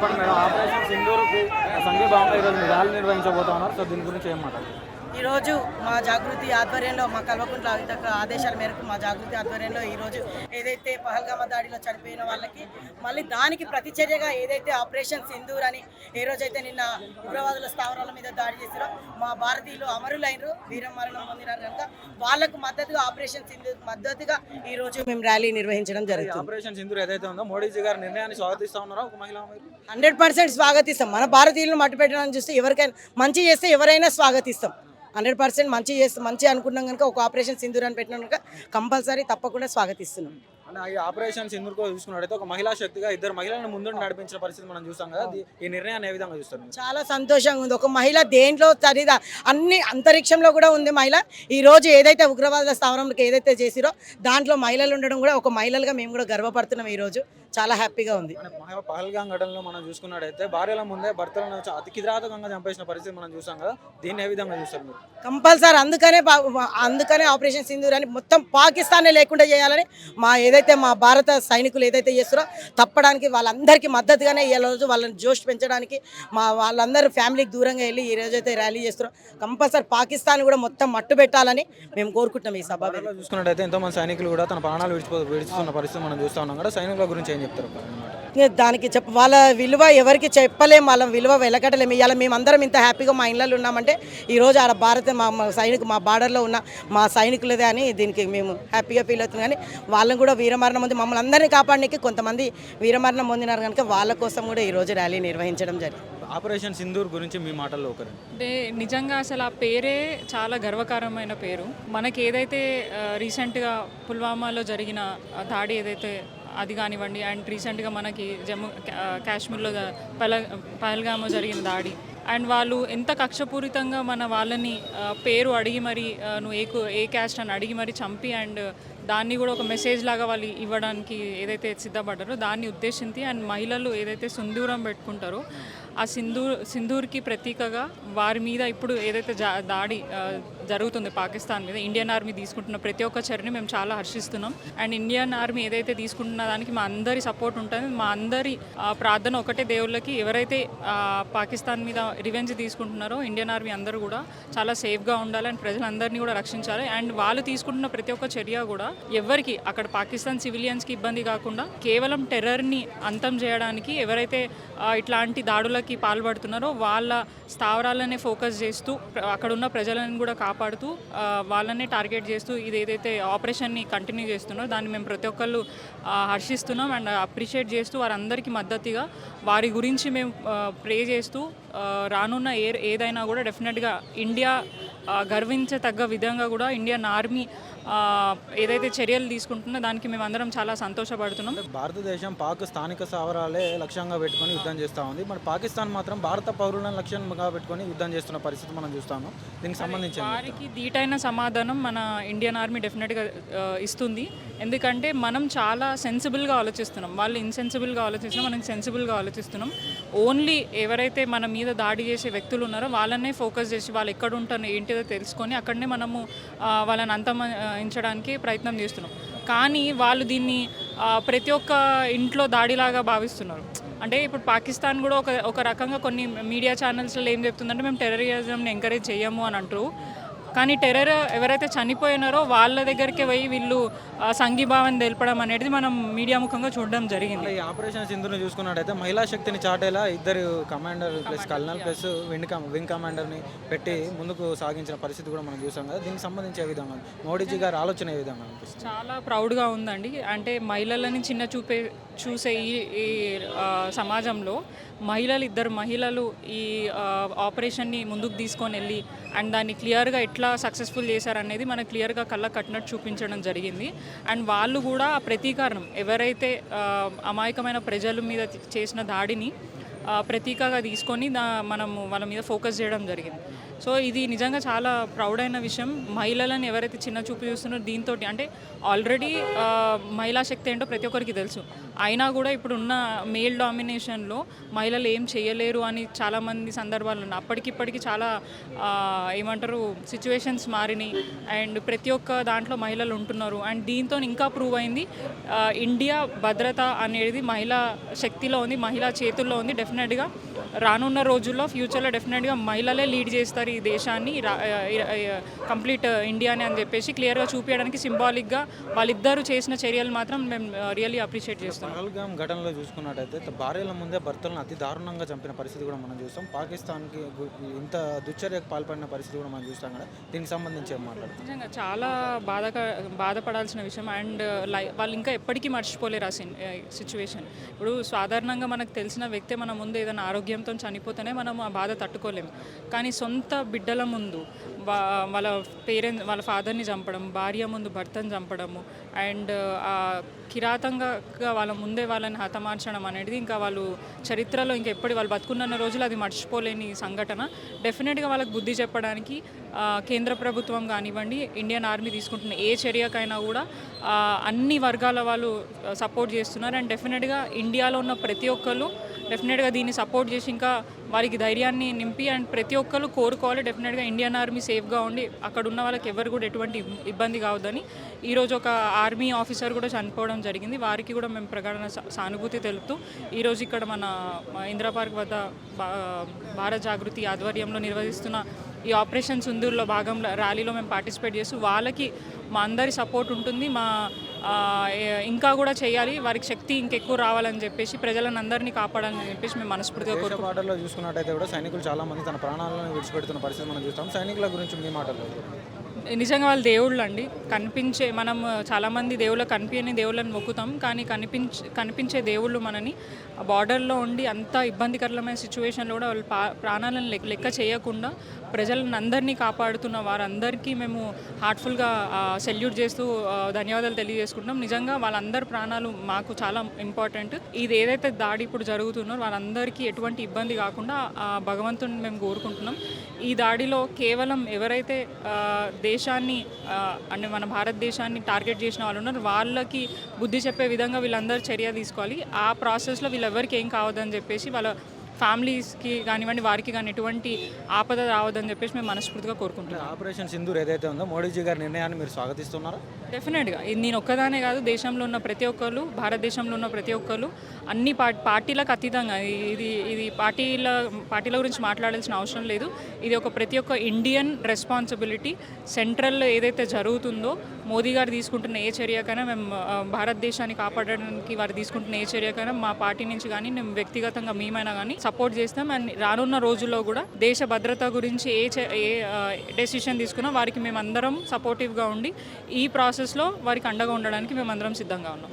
చెప్పండి madam, operation సింధూర్కి సంఘీభావంగా ఈరోజు ర్యాలీ నిర్వహించబోతా ఉన్నారు. సో దీని గురించి ఏం మాట్లాడారు? ఈరోజు మా జాగృతి ఆధ్వర్యంలో మా కల్వకుంట్ల అవితక్క ఆదేశాల మేరకు మా జాగృతి ఆధ్వర్యంలో ఈరోజు ఏదైతే పహల్గామా దాడిలో చనిపోయిన వాళ్ళకి మళ్ళీ దానికి ప్రతిచర్యగా ఏదైతే ఆపరేషన్ సింధూర్ అని ఏ రోజైతే నిన్న ఉగ్రవాదుల స్థావరాల మీద దాడి చేశారో మా భారతీయులు అమరులైనరు, వీరమరణం పొందినారు కనుక వాళ్లకు మద్దతుగా ఆపరేషన్ సింధూర్ మద్దతుగా ఈరోజు మేము ర్యాలీ నిర్వహించడం జరుగుతుంది. ఆపరేషన్ సింధూర్ ఏదైతే ఉందో మోడీజీ గారి నిర్ణయాన్ని స్వాగతిస్తా ఉన్నారో ఒక మహిళ 100% స్వాగతిస్తాం. మన భారతీయులను మట్టు పెట్టడానికి చూస్తే ఎవరికైనా మంచి చేస్తే ఎవరైనా స్వాగతిస్తాం. 100% మంచి చేస్తాం. మంచి అనుకున్నాం కనుక ఒక ఆపరేషన్ సింధూర్ అని పెట్టినా కనుక కంపల్సరీ తప్పకుండా స్వాగతిస్తున్నాం. ఈ ఆపరేషన్ సింధూర్ కూడా చూసుకున్నట్టయితే ఒక మహిళా శక్తిగా ఇద్దరు మహిళలను ముందు నడిపించిన పరిస్థితి మనం చూస్తాం కదా. ఈ నిర్ణయాన్ని ఏ విధంగా చూస్తారు? చాలా సంతోషంగా ఉంది. ఒక మహిళ దేంట్లో చదిదా అన్ని అంతరిక్షంలో కూడా ఉంది మహిళ. ఈ రోజు ఏదైతే ఉగ్రవాద స్థావరంకి ఏదైతే చేసిరో దాంట్లో మహిళలు ఉండడం కూడా ఒక మహిళలుగా మేము కూడా గర్వపడుతున్నాం. ఈరోజు చాలా హ్యాపీగా ఉంది. పహల్గాం ఘటనలో మనం చూసుకున్నట్టయితే భార్యల ముందే భర్తలను అతి కిరాతకంగా చంపేసిన పరిస్థితి మనం చూసాం కదా. దీన్ని ఏ విధంగా చూస్తారు మీరు? కంపల్సరీ అందుకనే ఆపరేషన్ సింధూర్ అని మొత్తం పాకిస్తానే లేకుండా చేయాలని ఏదైతే మా భారత సైనికులు ఏదైతే చేస్తారో తప్పడానికి వాళ్ళందరికీ మద్దతుగానే ఈ రోజు వాళ్ళని జోష్ పెంచడానికి వాళ్ళందరూ ఫ్యామిలీకి దూరంగా వెళ్ళి ఈ రోజైతే ర్యాలీ చేస్తారో కంపల్సరీ పాకిస్తాన్ కూడా మొత్తం మట్టు పెట్టాలని మేము కోరుకుంటున్నాం. ఈ సభ చూసుకున్నట్టయితే ఎంతోమంది సైనికులు కూడా తన ప్రాణాలు విడిచిస్తున్న పరిస్థితి మనం చూస్తా ఉన్నాం కదా. సైనికుల గురించి ఏం చెప్తారు? దానికి వాళ్ళ విలువ ఎవరికి చెప్పలేము, వాళ్ళ విలువ వెలకట్టలేము. ఇవాళ మేమందరం ఇంత హ్యాపీగా మా ఇళ్ళలో ఉన్నామంటే ఈరోజు ఆడ మా బార్డర్లో ఉన్న మా సైనికులదే అని దీనికి మేము హ్యాపీగా ఫీల్ అవుతున్నాం. కానీ వాళ్ళని కూడా వీరమరణం పొంది మమ్మల్ని అందరినీ కాపాడడానికి కొంతమంది వీరమరణం పొందినారు కనుక వాళ్ళ కోసం కూడా ఈరోజు ర్యాలీ నిర్వహించడం జరిగింది. ఆపరేషన్ సింధూర్ గురించి మీ మాటల్లో ఒకరు అంటే నిజంగా అసలు ఆ పేరే చాలా గర్వకారమైన పేరు. మనకి ఏదైతే రీసెంట్గా పుల్వామాలో జరిగిన దాడి ఏదైతే అది కానివ్వండి, అండ్ రీసెంట్గా మనకి జమ్మూ కాశ్మీర్లో పహల్గామో జరిగిన దాడి, అండ్ వాళ్ళు ఎంత కక్షపూరితంగా మన వాళ్ళని పేరు అడిగి మరి నువ్వు ఏ క్యాస్ట్ అని అడిగి మరి చంపి అండ్ దాన్ని కూడా ఒక మెసేజ్ లాగా వాళ్ళు ఇవ్వడానికి ఏదైతే సిద్ధపడ్డారో దాన్ని ఉద్దేశించి అండ్ మహిళలు ఏదైతే సింధూరం పెట్టుకుంటారో ఆ సింధూర్కి ప్రతీకగా వారి మీద ఇప్పుడు ఏదైతే దాడి జరుగుతుంది పాకిస్తాన్ మీద, ఇండియన్ ఆర్మీ తీసుకుంటున్న ప్రతి ఒక్క చర్యని మేము చాలా హర్షిస్తున్నాం. అండ్ ఇండియన్ ఆర్మీ ఏదైతే తీసుకుంటున్న దానికి మా అందరి సపోర్ట్ ఉంటుంది. మా అందరి ప్రార్థన ఒకటే దేవుళ్ళకి, ఎవరైతే పాకిస్తాన్ మీద రివెంజ్ తీసుకుంటున్నారో ఇండియన్ ఆర్మీ అందరూ కూడా చాలా సేఫ్గా ఉండాలి అండ్ ప్రజలందరినీ కూడా రక్షించాలి. అండ్ వాళ్ళు తీసుకుంటున్న ప్రతి ఒక్క చర్య కూడా ఎవరికి అక్కడ పాకిస్తాన్ సివిలియన్స్కి ఇబ్బంది కాకుండా కేవలం టెర్రర్ని అంతం చేయడానికి ఎవరైతే ఇట్లాంటి దాడులకి పాల్పడుతున్నారో వాళ్ళ స్థావరాలనే ఫోకస్ చేస్తూ అక్కడ ఉన్న ప్రజలను కూడా కాపాడుతూ వాళ్ళనే టార్గెట్ చేస్తూ ఇది ఏదైతే ఆపరేషన్ని కంటిన్యూ చేస్తున్నారో దాన్ని మేము ప్రతి ఒక్కళ్ళు హర్షిస్తున్నాం అండ్ అప్రిషియేట్ చేస్తూ వారందరికీ మద్దతుగా వారి గురించి మేము ప్రే చేస్తూ రానున్న ఏదైనా కూడా డెఫినెట్గా ఇండియా గర్వించతగ్గ విధంగా కూడా ఇండియన్ ఆర్మీ ఏదైతే చర్యలు తీసుకుంటున్నా దానికి మేము అందరం చాలా సంతోషపడుతున్నాం. భారతదేశం పాక్ స్థానిక స్థావరాలే లక్ష్యంగా పెట్టుకొని యుద్ధం చేస్తూ ఉంది. మరి పాకిస్తాన్ మాత్రం భారత పౌరులను లక్ష్యంగా పెట్టుకొని యుద్ధం చేస్తున్న పరిస్థితి మనం చూస్తాము. దీనికి సంబంధించి వారికి ధీటైన సమాధానం మన ఇండియన్ ఆర్మీ డెఫినెట్గా ఇస్తుంది. ఎందుకంటే మనం చాలా సెన్సిబుల్గా ఆలోచిస్తున్నాం, వాళ్ళు ఇన్సెన్సిబుల్గా ఆలోచిస్తున్నాం, మనం సెన్సిబుల్గా ఆలోచిస్తున్నాం. ఓన్లీ ఎవరైతే మన మీద దాడి చేసే వ్యక్తులు ఉన్నారో వాళ్ళనే ఫోకస్ చేసి వాళ్ళు ఎక్కడ ఉంటారో ఏంటిదో తెలుసుకొని అక్కడనే మనము వాళ్ళని అంతమొందించడానికి ప్రయత్నం చేస్తున్నాం. కానీ వాళ్ళు దీన్ని ప్రతి ఒక్క ఇంట్లో దాడిలాగా భావిస్తున్నారు. అంటే ఇప్పుడు పాకిస్తాన్ కూడా ఒక రకంగా కొన్ని మీడియా ఛానల్స్లో ఏం చెప్తుందంటే మేము టెర్రరిజంని ఎంకరేజ్ చేయము అని అంటారు. కానీ టెర్రర్ ఎవరైతే చనిపోయినారో వాళ్ళ దగ్గరికి పోయి వీళ్ళు సంఘీభావం తెలపడం అనేది మనం మీడియా ముఖంగా చూడడం జరిగింది. ఈ ఆపరేషన్ సింధూర్ని చూసుకున్నట్టయితే మహిళా శక్తిని చాటేలా ఇద్దరు commander plus colonel plus wing కమాండర్ని పెట్టి ముందుకు సాగించిన పరిస్థితి కూడా మనం చూసాం కదా. దీనికి సంబంధించి ఏ విధంగా మోడీజీ గారి ఆలోచన ఏ విధంగా అనిపిస్తుంది? చాలా ప్రౌడ్గా ఉందండి. అంటే మహిళలని చిన్న చూసే ఈ సమాజంలో ఇద్దరు మహిళలు ఈ ఆపరేషన్ని ముందుకు తీసుకొని వెళ్ళి అండ్ దాన్ని క్లియర్గా ఎట్లా సక్సెస్ఫుల్ చేశారనేది మనకు క్లియర్గా కళ్ళకు కట్టినట్టు చూపించడం జరిగింది. అండ్ వాళ్ళు కూడా ప్రతీకారం ఎవరైతే అమాయకమైన ప్రజల మీద చేసిన దాడిని ప్రతీకగా తీసుకొని మనము వాళ్ళ మీద ఫోకస్ చేయడం జరిగింది. సో ఇది నిజంగా చాలా ప్రౌడ్ అయిన విషయం. మహిళలను ఎవరైతే చిన్న చూపు చూస్తున్నారో దీంతో అంటే ఆల్రెడీ మహిళా శక్తి ఏంటో ప్రతి ఒక్కరికి తెలుసు. అయినా కూడా ఇప్పుడు ఉన్న మేల్ డామినేషన్లో మహిళలు ఏం చేయలేరు అని చాలామంది సందర్భాలు ఉన్నాయి. అప్పటికిప్పటికి చాలా ఏమంటారు సిచ్యువేషన్స్ మారినాయి అండ్ ప్రతి ఒక్క దాంట్లో మహిళలు ఉంటున్నారు. అండ్ దీంతో ఇంకా ప్రూవ్ అయింది ఇండియా భద్రత అనేది మహిళా శక్తిలో ఉంది, మహిళా చేతుల్లో ఉంది. డెఫినెట్గా రానున్న రోజుల్లో ఫ్యూచర్లో డెఫినెట్గా మహిళలే లీడ్ చేస్తారు ఈ దేశాన్ని, కంప్లీట్ ఇండియాని అని చెప్పేసి క్లియర్గా చూపించడానికి సింబాలిక్గా వాళ్ళిద్దరూ చేసిన చర్యలు మాత్రం మేము రియల్లీ అప్రిషియేట్ చేస్తాం. పహల్గామ్ ఘటనలో చూసుకున్నట్టయితే భార్యల ముందే భర్తలను అతి దారుణంగా చంపిన పరిస్థితి కూడా మనం చూస్తాం. పాకిస్తాన్కి ఇంత దుశ్చర్యకు పాల్పడిన పరిస్థితి కూడా మనం చూస్తాం కదా, దీనికి సంబంధించి ఏం మాట్లాడుతాం? నిజంగా చాలా బాధపడాల్సిన విషయం. అండ్ వాళ్ళు ఇంకా ఎప్పటికీ మర్చిపోలేరు ఆ సిచ్యువేషన్. ఇప్పుడు సాధారణంగా మనకు తెలిసిన వ్యక్తి మన ముందు ఏదైనా ఆరోగ్యంతో చనిపోతేనే మనం ఆ బాధ తట్టుకోలేము. కానీ సొంత బిడ్డల ముందు వాళ్ళ ఫాదర్ని చంపడం, భార్య ముందు భర్తను చంపడము అండ్ కిరాతంగా వాళ్ళ ముందే వాళ్ళని హతమార్చడం అనేది ఇంకా వాళ్ళు చరిత్రలో ఇంకా ఎప్పటి వాళ్ళు బతుకున్న రోజులు అది మర్చిపోలేని సంఘటన. డెఫినెట్గా వాళ్ళకి బుద్ధి చెప్పడానికి కేంద్ర ప్రభుత్వం కానివ్వండి, ఇండియన్ ఆర్మీ తీసుకుంటున్న ఏ చర్యకైనా కూడా అన్ని వర్గాల వాళ్ళు సపోర్ట్ చేస్తున్నారు. అండ్ డెఫినెట్గా ఇండియాలో ఉన్న ప్రతి ఒక్కరు డెఫినెట్గా దీన్ని సపోర్ట్ చేసి ఇంకా వారికి ధైర్యాన్ని నింపి అండ్ ప్రతి ఒక్కరు కోరుకోవాలి డెఫినెట్గా ఇండియన్ ఆర్మీ సేఫ్గా ఉండి అక్కడ ఉన్న వాళ్ళకి ఎవరు కూడా ఎటువంటి ఇబ్బంది కావద్దని. ఈరోజు ఒక ఆర్మీ ఆఫీసర్ కూడా చనిపోవడం జరిగింది. వారికి కూడా మేము ప్రగాఢ సానుభూతి తెలుపుతూ ఈరోజు ఇక్కడ మన ఇందిరా పార్క్ వద్ద భారత్ జాగృతి ఆధ్వర్యంలో నిర్వహిస్తున్న ఈ ఆపరేషన్ సింధూర్లో భాగంలో ర్యాలీలో మేము పార్టిసిపేట్ చేస్తూ వాళ్ళకి మా అందరి సపోర్ట్ ఉంటుంది. ఇంకా కూడా చేయాలి, వారికి శక్తి ఇంకెక్కువ రావాలని చెప్పేసి ప్రజలను అందరినీ కాపాడాలని చెప్పేసి మేము మనస్ఫూర్తిగా కోరుకుంటున్నాం. మాటల్లో చూసుకున్నట్టయితే కూడా సైనికులు చాలా మంది తన ప్రాణాలను విడిచిపెడుతున్న పరిస్థితి మనం చూస్తాం. సైనికుల గురించి మీ మాటల్లో? నిజంగా వాళ్ళు దేవుళ్ళు అండి. మనం చాలామంది కనిపించని దేవుళ్ళని మొక్కుతాం, కానీ కనిపించే దేవుళ్ళు మనని బార్డర్లో ఉండి అంత ఇబ్బందికరమైన సిచ్యువేషన్లో కూడా వాళ్ళు ప్రాణాలను లెక్క చేయకుండా ప్రజలను అందరినీ కాపాడుతున్న వారందరికీ మేము హార్ట్ఫుల్గా సెల్యూట్ చేస్తూ ధన్యవాదాలు తెలియజేసుకుంటున్నాం. నిజంగా వాళ్ళందరి ప్రాణాలు మాకు చాలా ఇంపార్టెంట్. ఇది ఏదైతే దాడి ఇప్పుడు జరుగుతున్నారో వాళ్ళందరికీ ఎటువంటి ఇబ్బంది కాకుండా భగవంతుని మేము కోరుకుంటున్నాం. ఈ దాడిలో కేవలం ఎవరైతే దేశాన్ని అంటే మన భారతదేశాన్ని టార్గెట్ చేసిన వాళ్ళు ఉన్నారు వాళ్ళకి బుద్ధి చెప్పే విధంగా వీళ్ళందరూ చర్య తీసుకోవాలి. ఆ ప్రాసెస్లో వీళ్ళెవరికి ఏం కావద్దని చెప్పేసి వాళ్ళ ఫ్యామిలీస్కి కానివ్వండి వారికి కానీ ఎటువంటి ఆపద రావద్దని చెప్పేసి మేము మనస్ఫూర్తిగా కోరుకుంటున్నాం. ఆపరేషన్ సింధూర్ ఏదైతే ఉందో మోడీజీ గారి నిర్ణయాన్ని మీరు స్వాగతిస్తున్నారా? డెఫినెట్గా ఇది నేను ఒక్కదానే కాదు, దేశంలో ఉన్న ప్రతి ఒక్కరు, భారతదేశంలో ఉన్న ప్రతి ఒక్కరు అన్ని పార్టీలకు అతీతంగా ఇది పార్టీల గురించి మాట్లాడాల్సిన అవసరం లేదు. ఇది ప్రతి ఒక్క ఇండియన్ రెస్పాన్సిబిలిటీ. సెంట్రల్లో ఏదైతే జరుగుతుందో మోదీ గారు తీసుకుంటున్న ఏ చర్యకైనా మేము భారతదేశాన్ని కాపాడడానికి వారు తీసుకుంటున్న ఏ చర్యకైనా మా పార్టీ నుంచి కానీ మేము వ్యక్తిగతంగా మేమైనా కానీ సపోర్ట్ చేస్తాం. అండ్ రానున్న రోజుల్లో కూడా దేశ భద్రత గురించి ఏ డెసిషన్ తీసుకున్నా వారికి మేమందరం సపోర్టివ్గా ఉండి ఈ ప్రాసెస్లో వారికి అండగా ఉండడానికి మేమందరం సిద్ధంగా ఉన్నాం.